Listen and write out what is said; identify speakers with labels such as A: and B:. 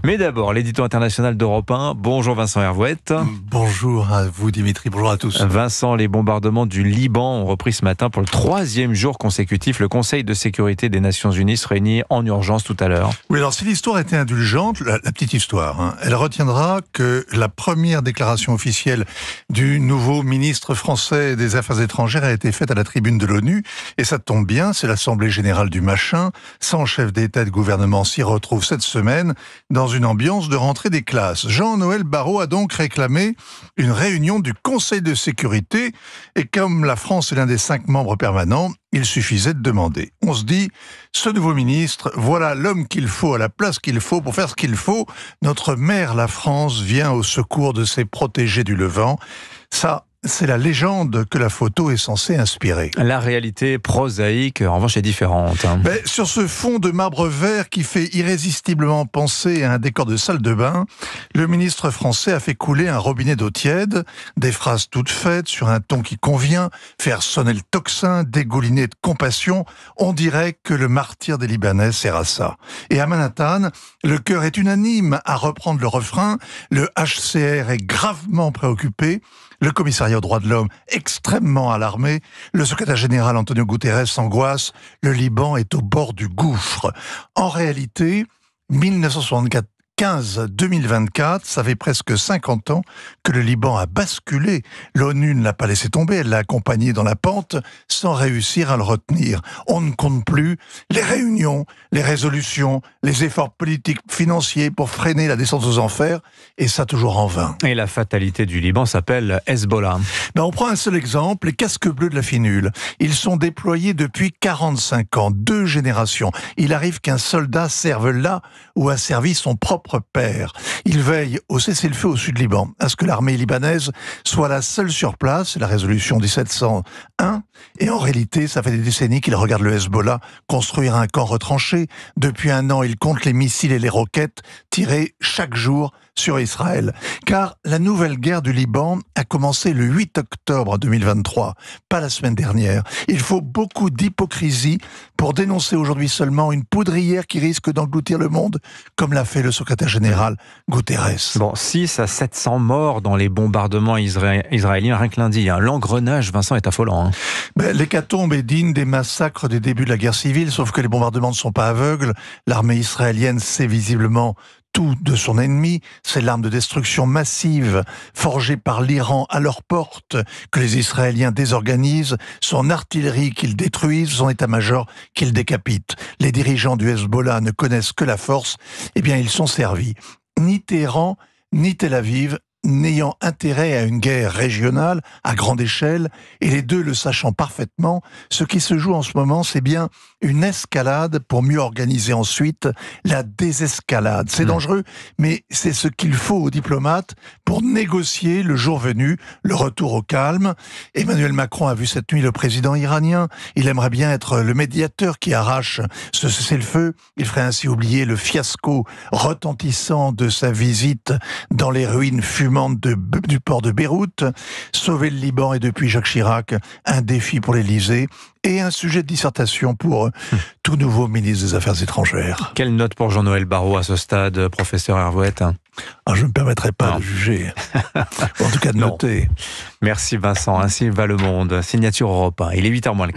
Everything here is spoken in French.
A: Mais d'abord, l'édito international d'Europe 1. Bonjour Vincent Hervouette.
B: Bonjour à vous Dimitri, bonjour à tous.
A: Vincent, les bombardements du Liban ont repris ce matin pour le 3e jour consécutif. Le Conseil de sécurité des Nations Unies se réunit en urgence tout à l'heure.
B: Oui, alors si l'histoire était indulgente, la petite histoire, elle retiendra que la première déclaration officielle du nouveau ministre français des Affaires étrangères a été faite à la tribune de l'ONU. Et ça tombe bien, c'est l'Assemblée générale du machin. 100 chefs d'État et de gouvernement s'y retrouvent cette semaine dans une ambiance de rentrée des classes. Jean-Noël Barrot a donc réclamé une réunion du Conseil de sécurité. Et comme la France est l'un des 5 membres permanents, il suffisait de demander. On se dit, ce nouveau ministre, voilà l'homme qu'il faut, à la place qu'il faut, pour faire ce qu'il faut. Notre mère, la France, vient au secours de ses protégés du Levant. Ça, c'est la légende que la photo est censée inspirer.
A: La réalité prosaïque, en revanche, est différente.
B: Sur ce fond de marbre vert qui fait irrésistiblement penser à un décor de salle de bain, le ministre français a fait couler un robinet d'eau tiède, des phrases toutes faites sur un ton qui convient, faire sonner le tocsin, dégouliner de compassion. On dirait que le martyr des Libanais sert à ça. Et à Manhattan, le cœur est unanime à reprendre le refrain. Le HCR est gravement préoccupé. Le commissariat aux droits de l'homme extrêmement alarmé, le secrétaire général Antonio Guterres s'angoisse, le Liban est au bord du gouffre. En réalité, 1975-2024, ça fait presque 50 ans que le Liban a basculé. L'ONU ne l'a pas laissé tomber, elle l'a accompagné dans la pente sans réussir à le retenir. On ne compte plus les réunions, les résolutions, les efforts politiques, financiers pour freiner la descente aux enfers, et ça toujours en vain.
A: Et la fatalité du Liban s'appelle Hezbollah.
B: On prend un seul exemple, les casques bleus de la finule. Ils sont déployés depuis 45 ans, 2 générations. Il arrive qu'un soldat serve là où a servi son propre père. Il veille au cessez-le-feu au sud Liban, à ce que l'armée libanaise soit la seule sur place, c'est la résolution 1701, et en réalité, ça fait des décennies qu'il regarde le Hezbollah construire un camp retranché. Depuis 1 an, il compte les missiles et les roquettes tirés chaque jour sur Israël. Car la nouvelle guerre du Liban a commencé le 8 octobre 2023, pas la semaine dernière. Il faut beaucoup d'hypocrisie pour dénoncer aujourd'hui seulement une poudrière qui risque d'engloutir le monde, comme l'a fait le secrétaire général Guterres.
A: 6 à 700 morts dans les bombardements israéliens, rien que lundi. L'engrenage, Vincent, est affolant.
B: L'hécatombe est digne des massacres des débuts de la guerre civile, sauf que les bombardements ne sont pas aveugles. L'armée israélienne sait visiblement tout de son ennemi, c'est l'arme de destruction massive forgée par l'Iran à leur porte que les Israéliens désorganisent, son artillerie qu'ils détruisent, son état-major qu'ils décapitent. Les dirigeants du Hezbollah ne connaissent que la force, ils sont servis. Ni Téhéran, ni Tel Aviv n'ayant intérêt à une guerre régionale à grande échelle, et les deux le sachant parfaitement, ce qui se joue en ce moment, c'est bien une escalade pour mieux organiser ensuite la désescalade. C'est dangereux, mais c'est ce qu'il faut aux diplomates pour négocier le jour venu le retour au calme. Emmanuel Macron a vu cette nuit le président iranien. Il aimerait bien être le médiateur qui arrache ce cessez-le-feu. Il ferait ainsi oublier le fiasco retentissant de sa visite dans les ruines fumantes du port de Beyrouth. Sauver le Liban est depuis Jacques Chirac un défi pour l'Élysée et un sujet de dissertation pour tout nouveau ministre des Affaires étrangères.
A: Quelle note pour Jean-Noël Barrot à ce stade, professeur Hervouette?
B: Je ne me permettrai pas de juger, en tout cas de noter.
A: Merci Vincent, ainsi va le monde. Signature Europe 1. Il est 8h moins le